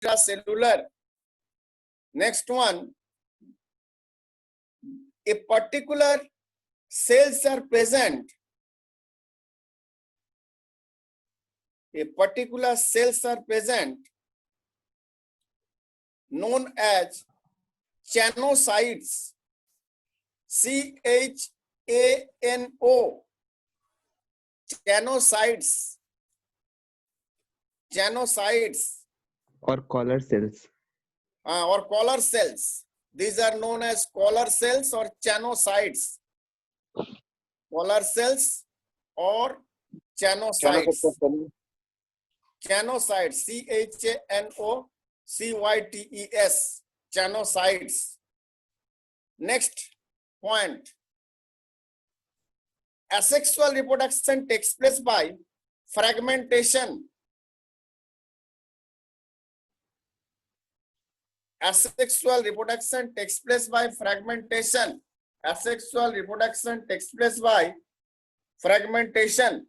intracellular. Next one, a particular cells are present. A particular cells are present known as chanocytes. C-H-A-N-O. Chanocytes. Chanocytes. Or collar cells. Or collar cells. These are known as collar cells or chanocytes. Collar cells or chanocytes. Chanocytes. C-H-A-N-O-C-Y-T-E-S. Chanocytes. Next point. Asexual reproduction takes place by fragmentation. Asexual reproduction takes place by fragmentation. Asexual reproduction takes place by fragmentation.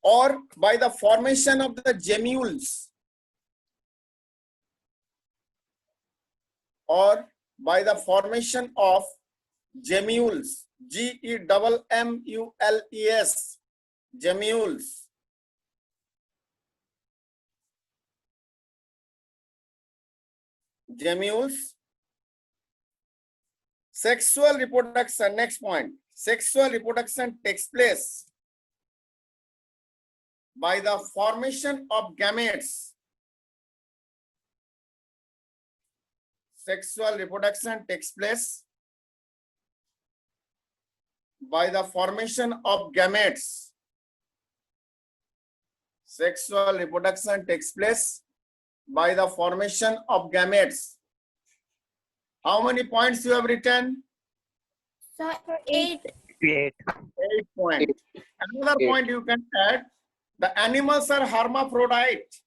Or by the formation of the gemmules. Or by the formation of gemmules. G-E-M-M-U-L-E-S. Gemmules. Gemmules. Sexual reproduction. Next point. Sexual reproduction takes place by the formation of gametes. Sexual reproduction takes place by the formation of gametes. Sexual reproduction takes place by the formation of gametes. How many points you have written? Sir, 8. 8. 8 points. Another point you can add. The animals are hermaphrodite.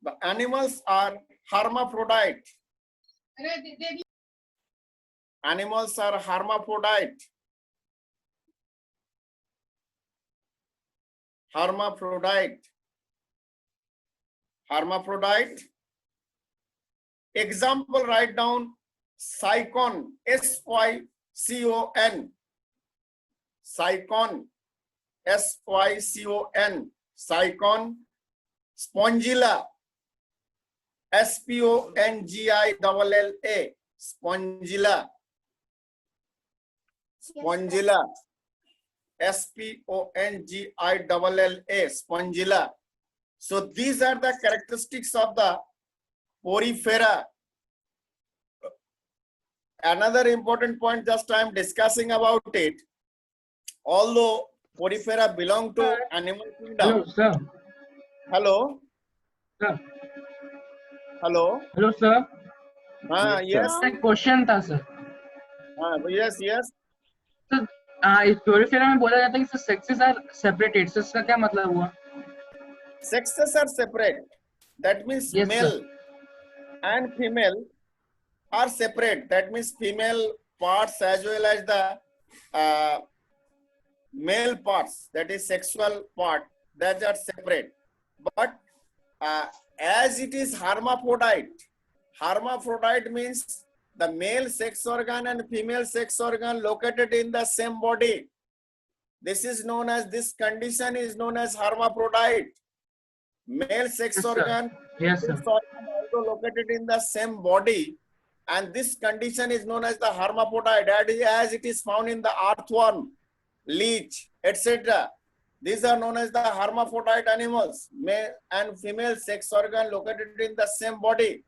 The animals are hermaphrodite. Animals are hermaphrodite. Hermaphrodite. Hermaphrodite. Example, write down Sycon. S-Y-C-O-N. Sycon. S-Y-C-O-N. Sycon. Spongilla. S-P-O-N-G-I-L-L-A. Spongilla. Spongilla. S-P-O-N-G-I-L-L-A. Spongilla. So these are the characteristics of the Porifera. Another important point, just I am discussing about it. Although Porifera belong to animal kingdom. Hello, sir. Hello. Sir. Hello. Hello, sir. Yes. एक question था sir. Yes, yes. Sir, इस प्योरीफेरा में बोला जाता है कि sexes are separated. Sir इसका क्या मतलब हुआ? Sexes are separate. That means Yes, male sir. and female are separate. That means female parts as well as the male parts, that is sexual part, that are separate. But as it is hermaphrodite, hermaphrodite means the male sex organ and female sex organ located in the same body. This is known as, this condition is known as hermaphrodite. Male sex Yes, sir. organ, Yes, sir. sex organ also located in the same body, and this condition is known as the hermaphrodite, as it is found in the earthworm, leech, etc. These are known as the hermaphrodite animals, male and female sex organ located in the same body.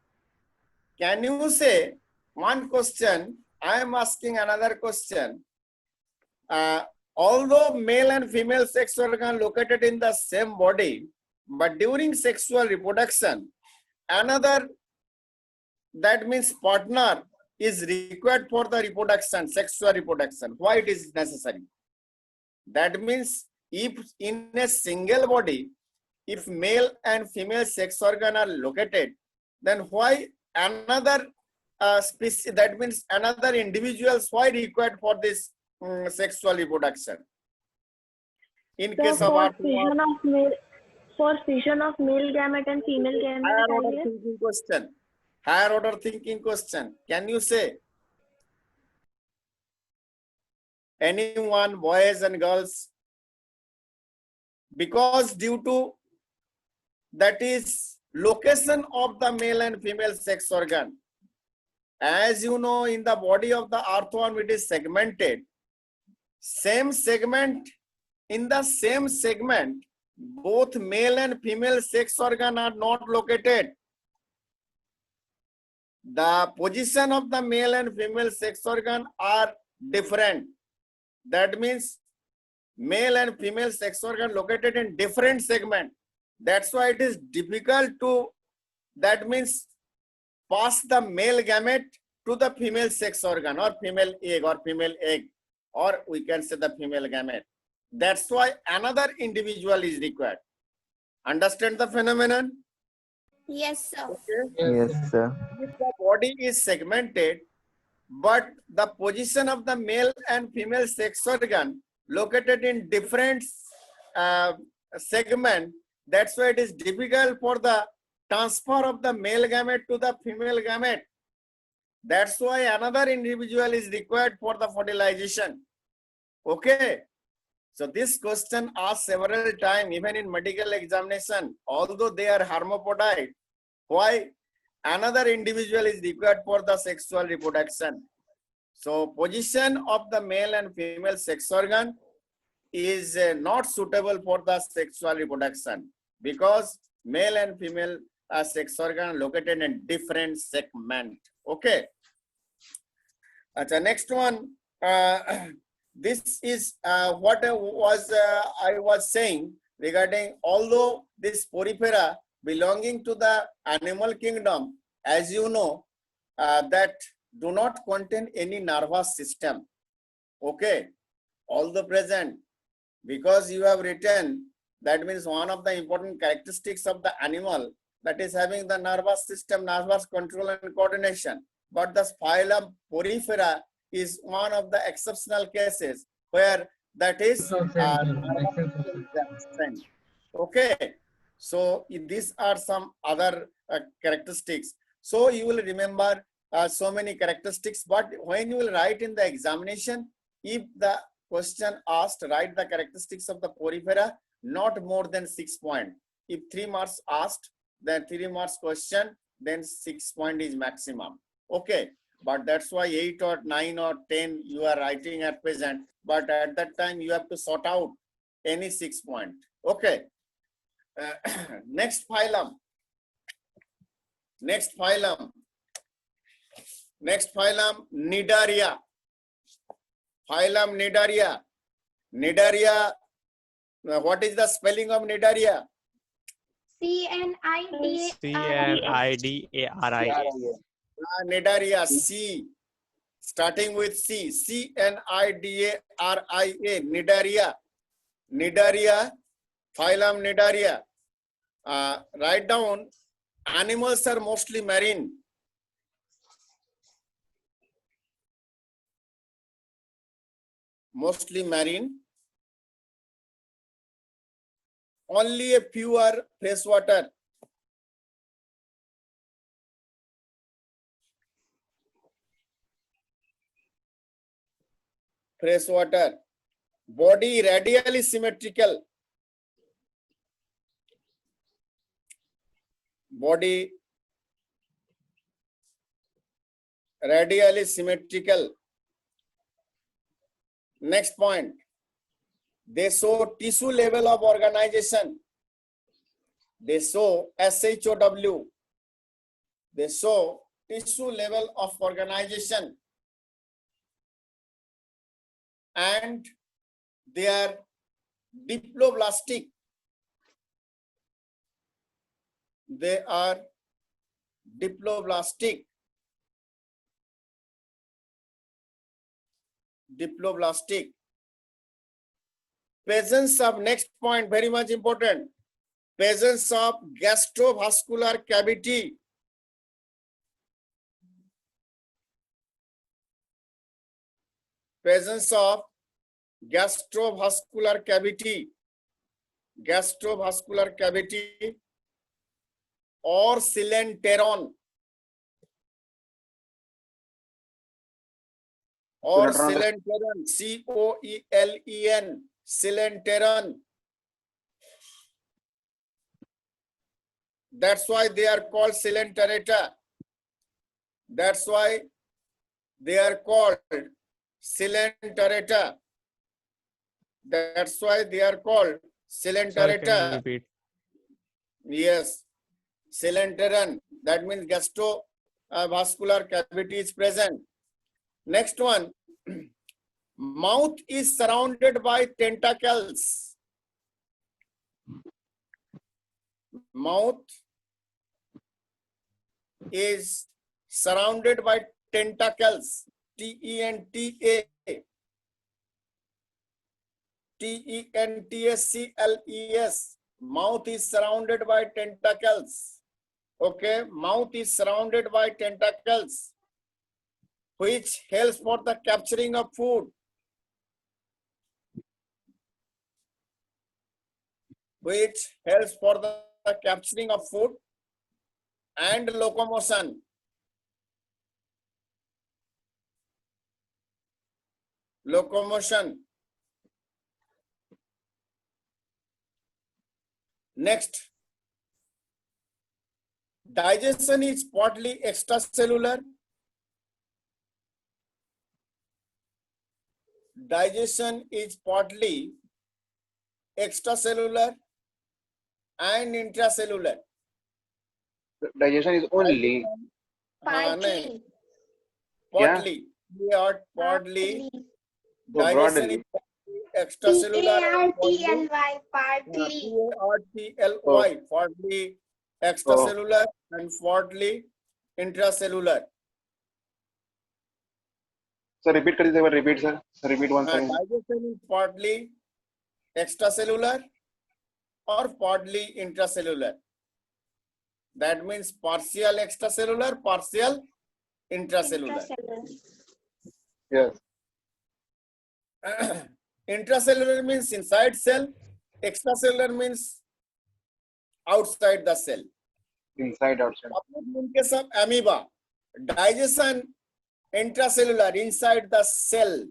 Can you say one question? I am asking another question. Although male and female sex organ located in the same body, but during sexual reproduction, another, that means partner, is required for the reproduction, sexual reproduction. Why it is necessary? That means if in a single body, if male and female sex organ are located, then why another species, that means another individuals, why required for this sexual reproduction. In So case of for R2R, fission of male gamete and female gamete, higher order चाहिए? thinking question. Higher order thinking question. Can you say? Anyone, boys and girls? Because due to that is location of the male and female sex organ. As you know, in the body of the arthworm, it is segmented. Same segment, in the same segment, both male and female sex organ are not located. The position of the male and female sex organ are different. That means male and female sex organ located in different segment. That's why it is difficult to, that means pass the male gamete to the female sex organ or female egg, or we can say the female gamete. That's why another individual is required. Understand the phenomenon? Yes, sir. Okay. Yes, sir. If the body is segmented, but the position of the male and female sex organ located in different segment, that's why it is difficult for the transfer of the male gamete to the female gamete. That's why another individual is required for the fertilization. Okay. So this question asked several times, even in medical examination, although they are hermaphrodite, why another individual is required for the sexual reproduction. So position of the male and female sex organ is not suitable for the sexual reproduction because male and female sex organ located in different segment. Okay. The next one, this is what I was saying regarding, although this porifera belonging to the animal kingdom, as you know, that do not contain any nervous system. Okay, although present, because you have written, that means one of the important characteristics of the animal that is having the nervous system, nervous control and coordination. But the phylum Porifera is one of the exceptional cases where that is okay. So these are some other characteristics. So you will remember so many characteristics, but when you will write in the examination, if the question asked, write the characteristics of the Porifera, not more than 6 points. If 3 marks asked, then 3 marks question, then 6 points is maximum. Okay, but that's why 8 or 9 or 10 you are writing at present, but at that time you have to sort out any 6 point. Okay. Next phylum. Next phylum, Cnidaria. Phylum Cnidaria. Cnidaria, what is the spelling of Cnidaria? Cnidaria. Cnidaria, C, starting with C, Cnidaria, Cnidaria. Cnidaria, phylum Cnidaria. Write down, animals are mostly marine. Mostly marine. Only a few are freshwater. Freshwater. Body radially symmetrical. Body radially symmetrical. Next point. They show tissue level of organization. They show SHOW. They show tissue level of organization. And they are diploblastic. They are diploblastic. Diploblastic. Presence of, next point, very much important. Presence of gastrovascular cavity. Presence of gastrovascular cavity, or coelenteron, or Coelenteron. coelenteron, C-O-E-L-E-N, coelenteron. That's why they are called coelenterata. That's why they are called coelenterata. That's why they are called Sir, can you coelenterata. repeat? Yes, coelenteron. That means gastrovascular cavity is present. Next one, mouth is surrounded by tentacles. Mouth is surrounded by tentacles. T-E-N-T-A. T-E-N-T-A-C-L-E-S. Mouth is surrounded by tentacles. Okay, mouth is surrounded by tentacles, which helps for the capturing of food. Which helps for the capturing of food and locomotion. Locomotion. Next, digestion is partly extracellular. Digestion is partly extracellular and intracellular. Digestion is only. Partly. Partly. Partly. Digestion is extracellular. P-A-R-T-L-Y, partly. P-A-R-T-L-Y, partly extracellular and partly intracellular. Sir, repeat कर दीजिए एक बार, repeat sir. Repeat once again. Digestion is partly extracellular or partly intracellular. That means partial extracellular, partial intracellular. Yes. Intracellular means inside cell, extracellular means outside the cell. Inside, outside. In case of amoeba, digestion intracellular, inside the cell,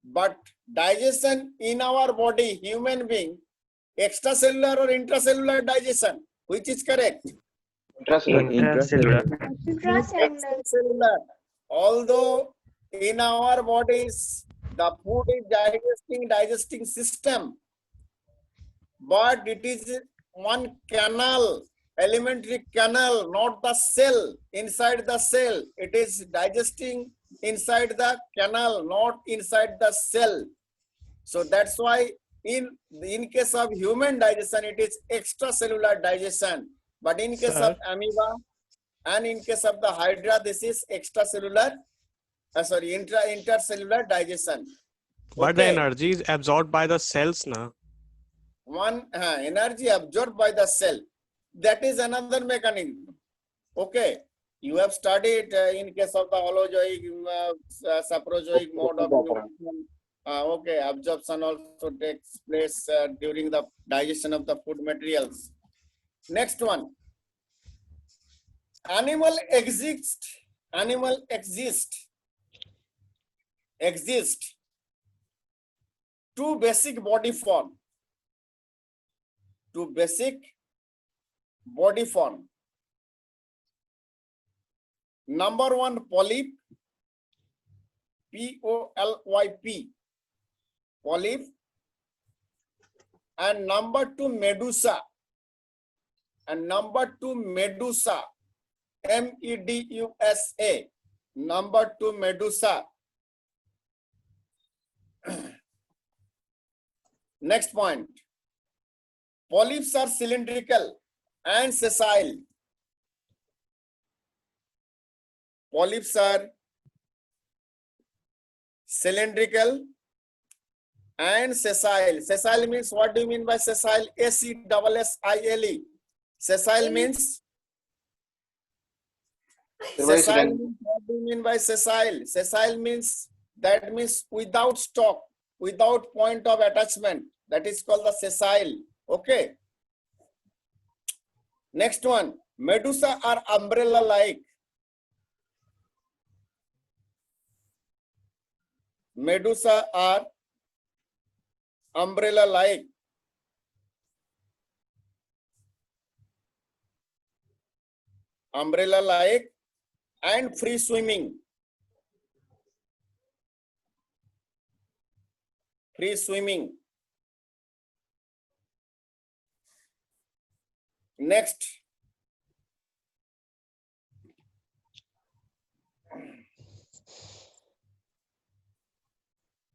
but digestion in our body, human being, extracellular or intracellular digestion, which is correct? Intracellular. Intracellular. Intracellular. Extracellular. Although in our bodies, the food is digesting system, but it is one canal, elementary canal, not the cell. Inside the cell, it is digesting inside the canal, not inside the cell. So that's why in case of human digestion, it is extracellular digestion. But in case of amoeba and in case of the hydra, this is extracellular, intercellular digestion. But the energy is absorbed by the cells now. One energy absorbed by the cell. That is another mechanism. Okay, you have studied in case of the holozoic, saprozoic mode of nutrition. Okay, absorption also takes place during the digestion of the food materials. Next one. Animal exist. Two basic body form. Number one, polyp, P-O-L-Y-P, polyp, and number two, medusa, M-E-D-U-S-A, number two, medusa. Next point, polyps are cylindrical and sessile. Polyps are cylindrical and sessile. Sessile means, what do you mean by sessile? S-E-S-S-I-L-E. Sessile means? Sessile means, what do you mean by sessile? Sessile means, that means without stalk. without point of attachment. That is called the sessile. Okay. Next one. Medusa are umbrella-like. Medusa are umbrella-like. Umbrella-like and free swimming. Free swimming. Next.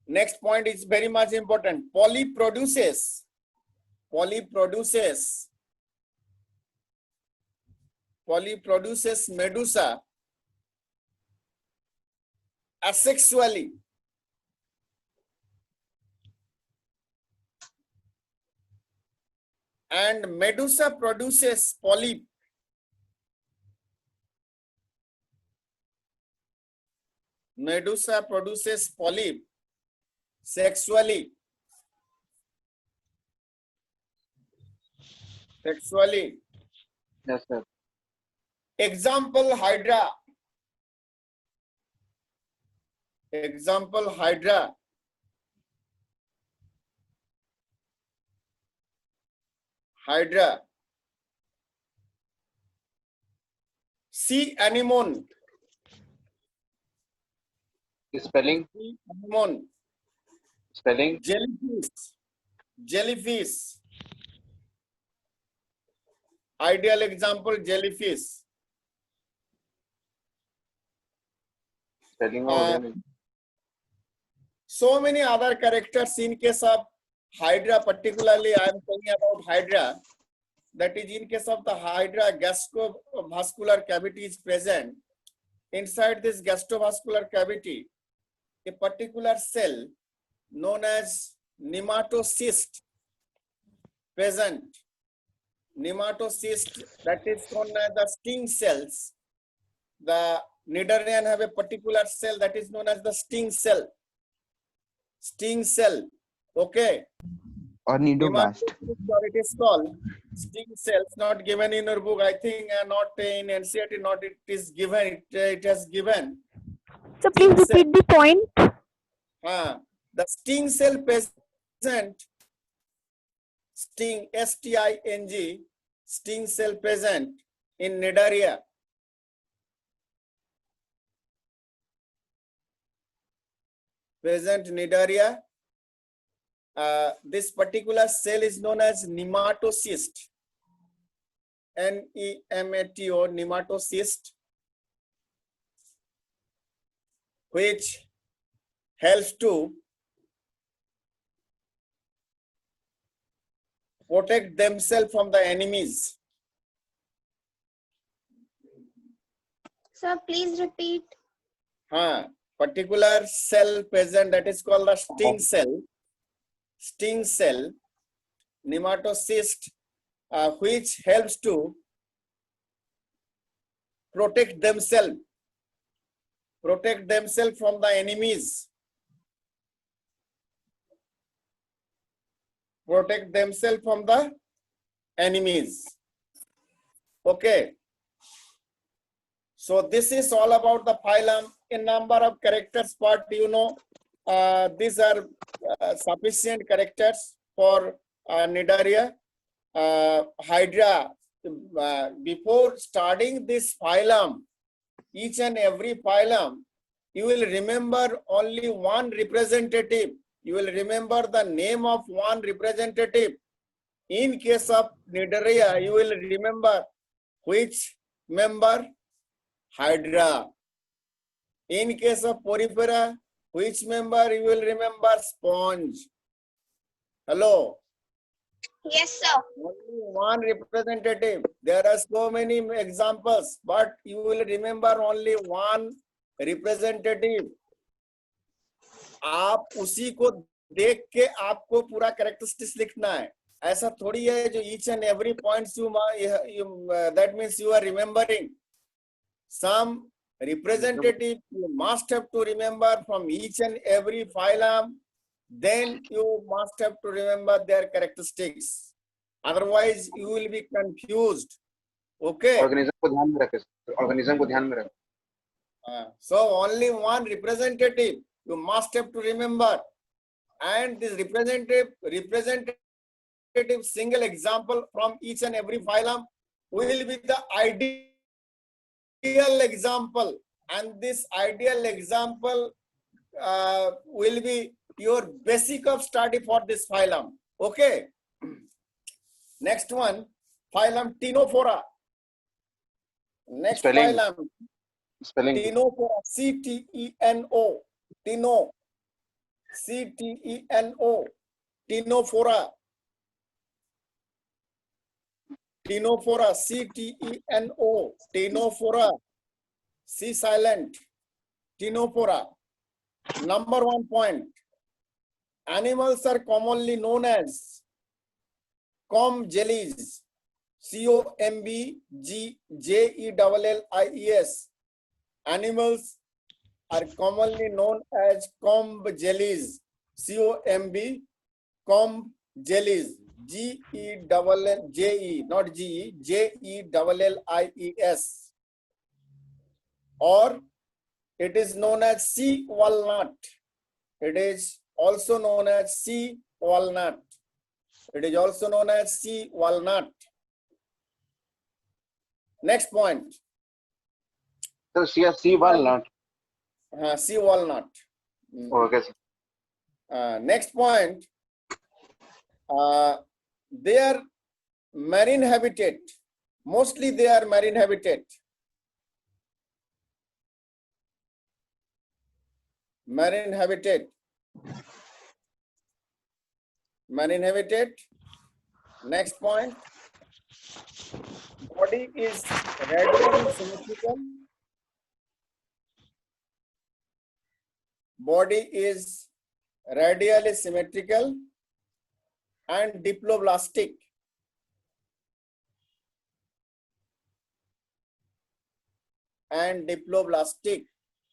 Next point is very much important. Polyproduces Medusa asexually. And Medusa produces polyp. Medusa produces polyp sexually. Sexually. Yes, sir. Example, Hydra. Example, Hydra. Hydra. Sea anemone. Spelling. Sea anemone. Spelling. Jellyfish. Jellyfish. Ideal example, jellyfish. Spelling of them. So many other characters in case of Hydra, particularly I am talking about Hydra. That is, in case of the Hydra, gastrovascular cavity is present. Inside this gastrovascular cavity, a particular cell known as nematocyst present. Nematocyst, that is known as the sting cells. The Cnidarian have a particular cell that is known as the sting cell. Sting cell. Okay. Or nidoblast. It is called sting cells, not given in your book. I think not in NCERT, not it is given. It has given. So please repeat the point. The sting cell present, sting, S-T-I-N-G, sting cell present in Cnidaria. Present Cnidaria. This particular cell is known as nematocyst. N-E-M-A-T-O, nematocyst, which helps to protect themselves from the enemies. Sir, please repeat. Particular cell present, that is called the sting cell. Sting cell, nematocyst, which helps to protect themselves from the enemies. Protect themselves from the enemies. Okay. So this is all about the phylum. In number of characters part, you know, these are sufficient characters for Cnidaria. Hydra, before starting this phylum, each and every phylum, you will remember only one representative. You will remember the name of one representative. In case of Cnidaria, you will remember which member? Hydra. In case of Porifera, which member you will remember? Sponge. Hello. Yes, sir. Only one representative. There are so many examples, but you will remember only one representative. आप उसी को देख के आपको पूरा characteristics लिखना है. ऐसा थोड़ी है जो each and every points you that means you are remembering. Some representative you must have to remember from each and every phylum. then you must have to remember their characteristics. Otherwise, you will be confused. Okay. Organism को ध्यान में रखें, organism को ध्यान में रखें. So only one representative you must have to remember, and this representative single example from each and every phylum will be the ideal example, and this ideal example will be your basic of study for this phylum. Okay. Next one, phylum Ctenophora. Next Spelling. phylum. Spelling. Ctenophora, C-T-E-N-O, Cteno, C-T-E-N-O, Ctenophora, Ctenophora, C-T-E-N-O, Ctenophora, C silent, Ctenophora. Number 1 point, animals are commonly known as comb jellies, C-O-M-B-G-J-E-L-L-I-E-S. Animals are commonly known as comb jellies, C-O-M-B, comb jellies, G-E-L-L-J-E, not G-E, J-E-L-L-I-E-S. Or it is known as sea walnut. It is also known as sea walnut. It is also known as sea walnut. Next point. So sea walnut. Sea walnut. Okay, sir. Next point. They are marine habitat. Mostly they are marine habitat. Marine habitat. Marine habitat. Next point. Body is radially symmetrical. Body is radially symmetrical and diploblastic. And diploblastic.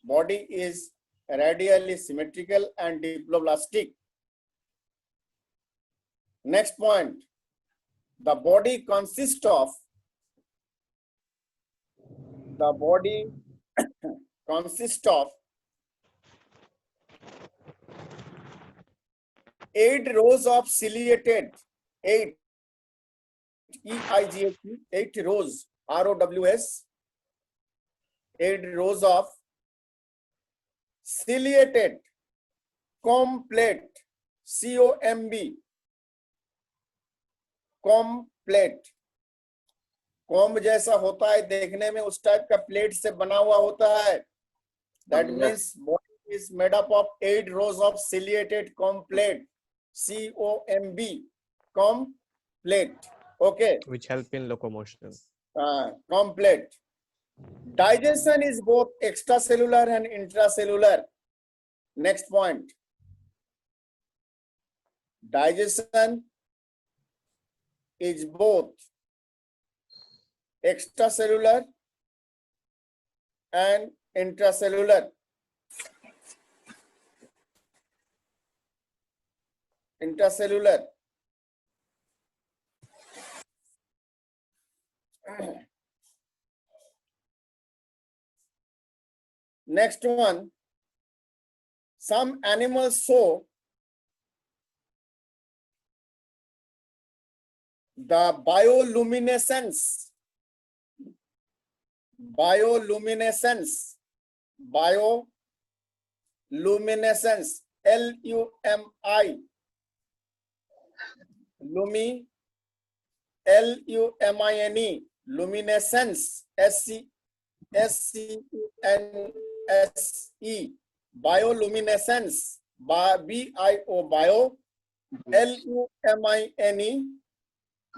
Body is radially symmetrical and diploblastic. Next point. The body consists of 8 rows of ciliated, 8 E-I-G-H-T, 8 rows, R-O-W-S, 8 rows of ciliated comb plate, C-O-M-B, comb plate. Comb जैसा होता है देखने में, उस type का plate से बना हुआ होता है. That means body is made up of 8 rows of ciliated comb plate, C-O-M-B, comb plate. Okay. Which help in locomotion. Comb plate. Digestion is both extracellular and intracellular. Next point. Digestion is both extracellular and intracellular. Intracellular. Next one. Some animals show the bioluminescence. Bioluminescence. Bioluminescence. L-U-M-I. L-U-M-I-N-E. Luminescence. S-C-E-N-S-E. Bioluminescence. B-I-O. Bio. L-U-M-I-N-E.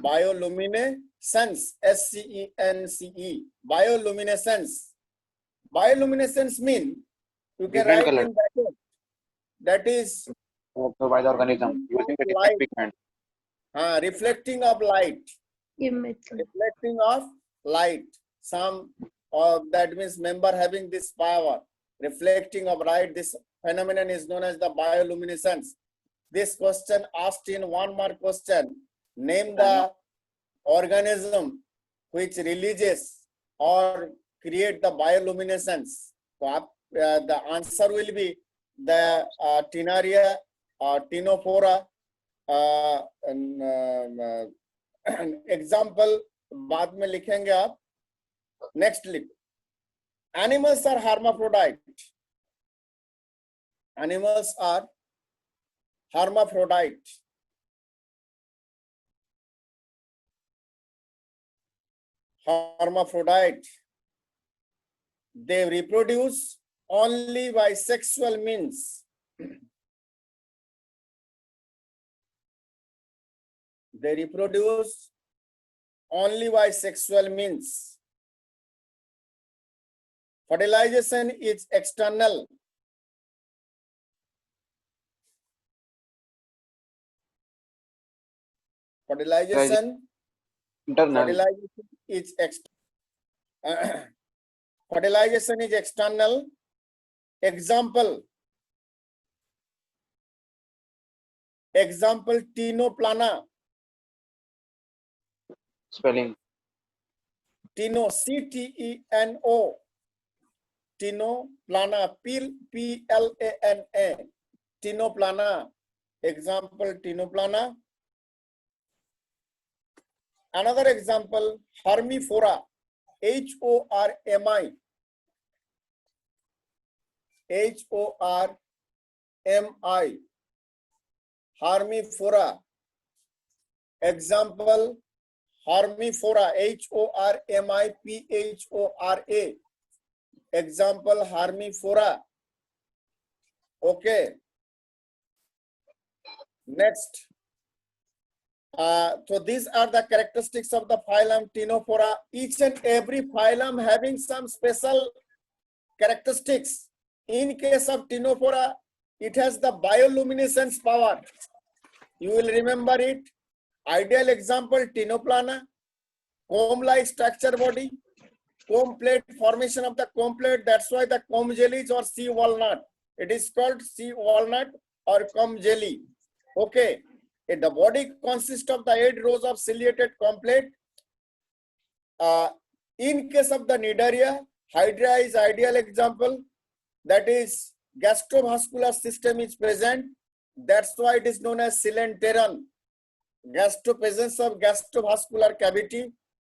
Bioluminescence. S-C-E-N-C-E. Bioluminescence. Bioluminescence mean you can Different write color. in bracket. That is By the organism using the light. different pigment. Reflecting of light. Reflecting of light. Some that means member having this power. Reflecting of light. This phenomenon is known as the bioluminescence. This question asked in 1 mark question. Name the organism which releases or create the bioluminescence. So the answer will be the Tinaria, Ctenophora. Example बाद में लिखेंगे आप. Next लिख. Animals are hermaphrodite. Animals are hermaphrodite. Hermaphrodite. They reproduce only by sexual means. They reproduce only by sexual means. Fertilization is external. Fertilization Internal. is fertilization is external. Example Ctenoplana. Spelling. Cteno, C-T-E-N-O. Ctenoplana, P-L-A-N-A. Ctenoplana. Example Ctenoplana. Another example, Hormifora. H-O-R-M-I. H-O-R-M-I. Hormifora. Example, Hormifora. H-O-R-M-I-P-H-O-R-A. Example, Hormifora. Okay. Next. So these are the characteristics of the phylum Ctenophora. Each and every phylum having some special characteristics. In case of Ctenophora, it has the bioluminescence power. You will remember it. Ideal example, Ctenoplana, comb-like structure body, comb plate, formation of the comb plate. That's why the comb jellies or sea walnut. It is called sea walnut or comb jelly. Okay. The body consists of the 8 rows of ciliated comb plate. In case of the Cnidaria, Hydra is ideal example. That is gastrovascular system is present. That's why it is known as coelenteron. Presence of gastrovascular cavity.